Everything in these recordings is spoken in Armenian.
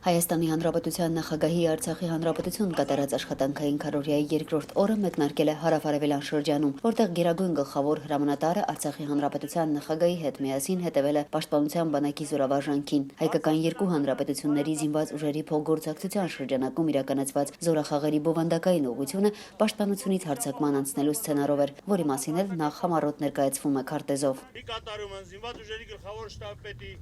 Հայաստանի Հանրապետության Նախագահի Արցախի Հանրապետություն կատարած աշխատանքային քարոզիայի երկրորդ օրը մեկնարկել է հարավարևելյան շրջանում, որտեղ գերագույն գլխավոր հրամանատարը Արցախի Հանրապետության նախագահի հետ միասին հետևել է պաշտպանության բանակի զորավարժանքին։ Հայկական երկու հանրապետությունների զինված ուժերի փոխգործակցության շրջանակում իրականացված զորախաղերի բովանդակային ուղղությունը պաշտպանությունից հարձակման անցնելու սցենարով էր, որի մասին էլ նախ համառոտ ներկայացվում է քարտեզով։ Կատարում են զինված ուժերի գլխավոր շտաբպետի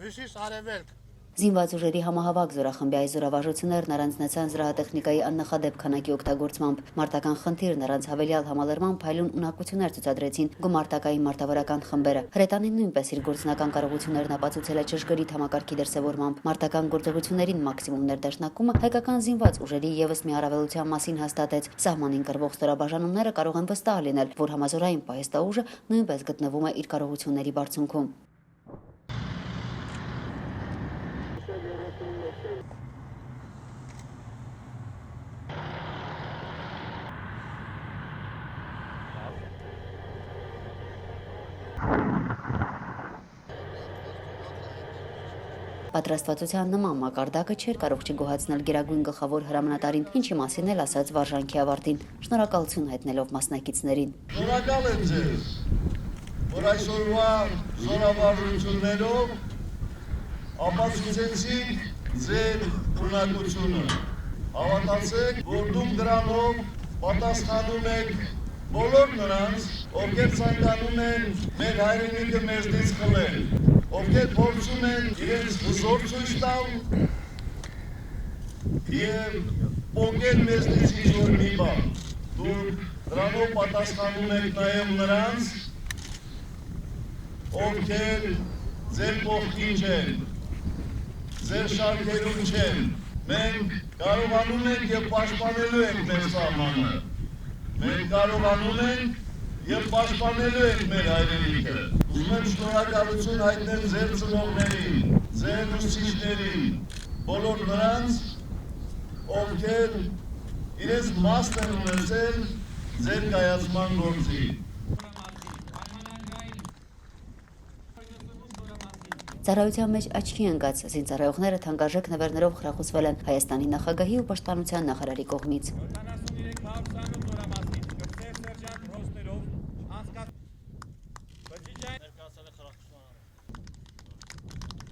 հյուսիս արևելք Զինված ուժերի համահավաք զորախմբի այս զորավարժություններն առանձնացան զրահատեխնիկայի աննախադեպ քանակի օգտագործմամբ։ Մարտական խնդիրն առանց հավելյալ համալրման փայլուն ունակություններ ցուցադրեցին գումարտակային մարտավարական խմբերը։ Հրետանին նույնպես իր գործնական կարողություններն ապացուցել է ճշգրիտ համակարգի դրսևորմամբ։ Մարտական գործողություններին մաքսիմում ներդաշնակումը հայկական զինված ուժերի ևս մի առավելության մասին հաստատեց։ Սահմանին կրվող ստորաբաժանումները կարող են վստահ լինել, որ համազորային պահեստաուժը նույնպես գտնվում է իր կարողությունների բարձունքում։ Պատրաստվածության նման մակարդակը չէր կարող չգոհացնել գերագույն գլխավոր հրամանատարին, ինչի մասին էլ ասաց վարժանքի ավարտին, շնորհակալություն հայտնելով մասնակիցներին։ Շնորհակալ եմ ձեզ, որ այսօրվա զորավարժություններով ապացուցեցիք ձեր ունակությունը։ Հավատացեք, որ դուք դրանով պատասխանում եք բոլոր նրանց, ովքեր ցանկանում են մեր հայրենիքը մեզնից խլել, ովքեր փորձում են իրենց հզոր ցույց տալ եւ ովքեր մեզնից ինչ-որ մի բան։ Դուք դրանով պատասխանում եք նաեւ նրանց, ովքեր ձեր կողքին չեն, ձեր շարքերում չեն։ Մենք կարողանում ենք եւ պաշտպանելու ենք մեր սահմանը։ Մենք կարողանում ենք եւ պաշտպանելու ենք մեր հայրենիքը։ Ուզում եմ շնորհակալություն հայտնել ձեր ծնողներին, ձեր ուսուցիչներին, բոլոր նրանց, ովքեր իրենց մասն են ունեցել ձեր կայացման գործի։ Ծառայության մեջ աչքի ընկած զինծառայողները թանկարժեք նվերներով խրախուսվել են Հայաստանի նախագահի ու պաշտպանության նախարարի կողմից։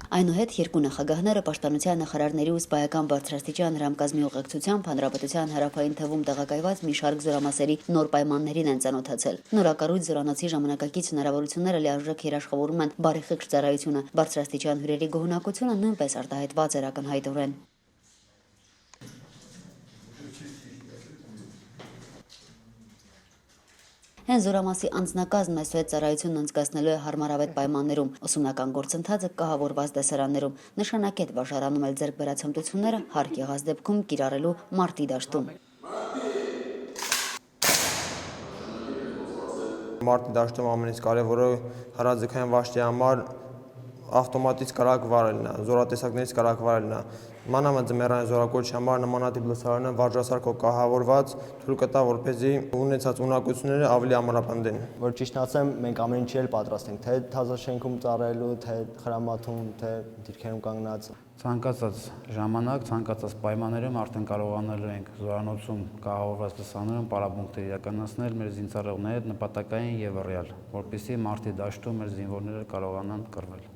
Այնուհետ երկու նախագահները պաշտպանության նախարարների ու սպայական բարձրաստիճան հրամկազմի ուղեկցությամբ Հանրապետության հարավային թեւում տեղակայված մի շարք զորամասերի նոր պայմաններին են ծանոթացել։ Նորակառույց զորանոցի ժամանակակից հնարավորությունները լիարժեք երաշխավորում են բարեխիղճ ծառայությունը, բարձրաստիճան հյուրերի գոհունակությունը նույնպես արտահայտված էր ակնհայտորեն։ Հենց զորամասի անձնակազմն այսուհետ ծառայությունն անցկացնելու է հարմարավետ պայմաններում, ուսումնական գործընթացը կահավորված դասարաններում, նշանակետ վարժարանում էլ ձեռք բերած հմտությունները հարկ եղած դեպքում կիրառելու մարտի դաշտում։ Մարտի դաշտում ամենից կարևորը հրաձգային վաշտի համար ավտոմատից կարակ վարելն է, զորատեսակներից կարակ վարելն է։ Մանավանդ ձմեռային զորակոչի համար նմանատիպ լսարանը վարժասարքով կահավորված թույլ կտա, որպեսզի ունեցած ունակությունները ավելի ամրապնդեն։ Որ ճիշտն ասեմ, մենք ամեն ինչի էլ պատրաստ ենք, թե թազաշենքում ծառայելու, թե խրամաթում, թե դիրքերում կանգնած։ Ցանկացած ժամանակ, ցանկացած պայմաններում արդեն կարողանալու ենք զորանոցում կահավորված լսաներում պարապմունքներ իրականացնել մեր զինծառայողների հետ նպատակային եւ ռեալ, որպեսզի մարտի դաշտում մեր զինվորները կարողանան կռվել։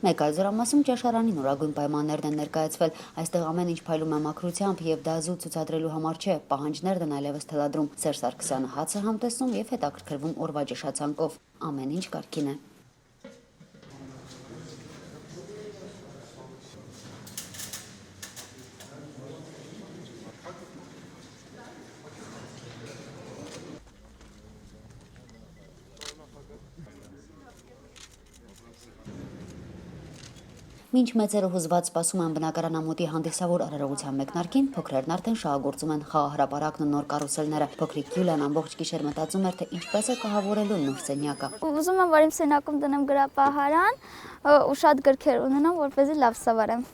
Մեկ այլ զորամասում ճաշարանի նորագույն պայմաններն են ներկայացվել։ Այստեղ ամեն ինչ փայլում է մաքրությամբ եւ դա զուտ ցուցադրելու համար չէ, պահանջներն են այլևս թելադրում։ Սերժ Սարգսյանը հաց է համտեսում եւ հետաքրքրվում օրվա ճաշացանկով։ Ամեն ինչ կարգին է։ Մինչ մեծերը հուզված սպասում են բնակարանամուտի հանդիսավոր արարողության մեկնարկին, փոքրերն արդեն շահագործում են խաղահրապարակն ու նոր կարուսելները։ Փոքրիկ Յուլիան ամբողջ գիշեր մտածում էր, թե ինչպես է կահավորելու նոր սենյակը։ Ուզում եմ, որ իմ սենյակում դնեմ գրապահարան ու շատ գրքեր ունենամ, որպեսզի լավ սովորեմ։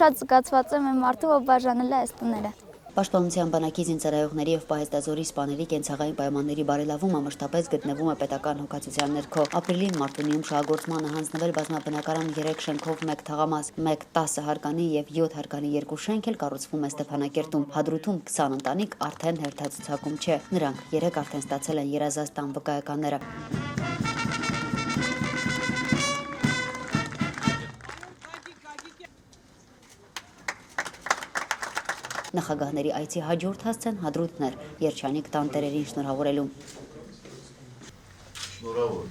Շատ զգացված եմ այն մարդու, որ բաժանել է այս տները։ Պաշտպանության բանակի զինծառայողների եւ պահեստազորի սպաների կենցաղային պայմանների բարելավումը մշտապես գտնվում է պետական հոգացության ներքո։ Ապրիլին Մարտունիում շահագործմանը հանձնվել բազմաբնակարան 3 շենքով 1 թաղամաս, 1 10 հարկանի եւ 7 հարկանի 2 շենք էլ կառուցվում է Ստեփանակերտում։ Հադրութում 20 ընտանիք արդեն հերթացուցակում չէ։ Նրանք 3 արդեն ստացել են երազաստան վկայականները։ Նախագահների այցի հաջորդ հասցեն Հադրութներ, երջանիկ տանտերերին շնորհավորելու։ Շնորհավոր։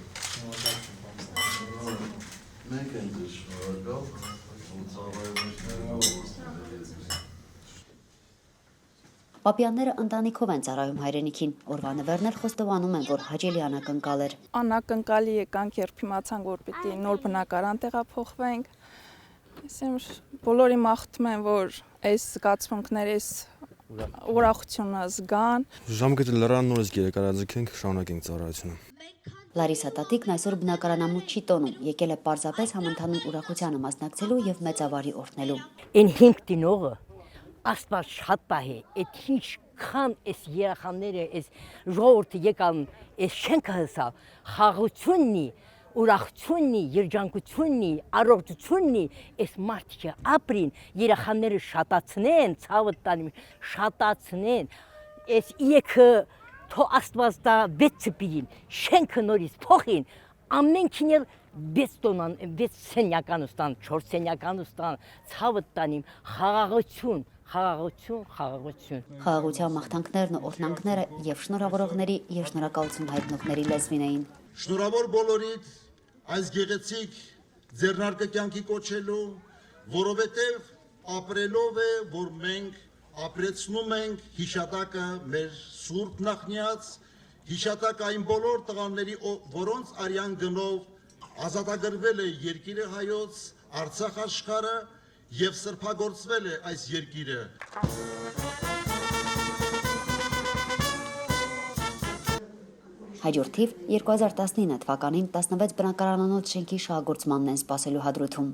Մենք ենք շնորհակալ, Պապյանները ընտանիքով են ծառայում հայրենիքին։ Օրվա նվերն էլ խոստովանում են, որ հաճելի անակնկալ էր։ Անակնկալի եկանք, երբ իմացանք, որ պիտի նոր բնակարան տեղափոխվենք։ Բոլորի մաղթում են, որ այս զգացմունքները, այս ուրախությունը զգան։ Ժամկետը լրան նորից գերակարաձգենք, շարունակենք ծառայությունը։ Լարիսա տատիկն այսօր բնակարանամուտ չի տոնում, եկել է պարզապես համընդհանուր ուրախությանը մասնակցելու եւ մեծավարի օրհնելու։ Այն 5 տնողը Աստված շատ պահի, այդ ինչքան այս երախաները, այս ժողովուրդը եկան, այս շենքը հսավ, խաղություննի, ուրախություննի, երջանկություննի, առողջություննի, այս մարդիկը ապրին, երախաները շատացնեն, ցավը տանիմ, շատացնեն, այս եկը թո Աստված դա 6 ծպիրին, շենքը նորից փոխին, ամենքին էլ 6 տոնան, 6 սենյական ուստան, 4 սենյական ուստան, ցավը տանիմ, խաղաղություն, խաղաղություն։ Խաղաղության մաղթանքներն ու օրհնանքները եւ շնորհավորողների եւ շնորհակալություն հայտնողների լեզվին էին։ Շնորհավոր բոլորիդ այս գեղեցիկ ձեռնարկը կյանքի կոչելու, որովհետև ապրելով է, որ մենք ապրեցնում ենք հիշատակը մեր սուրբ նախնյաց, հիշատակը այն բոլոր տղաների, որոնց արյան գնով ազատագրվել է երկիրը հայոց, Արցախ աշխարհը եւ սրբագործվել է այս երկիրը։ Հաջորդ թիվ 2019 թվականին 16 բնակարանանոց շենքի շահագործմանն են սպասելու Հադրութում։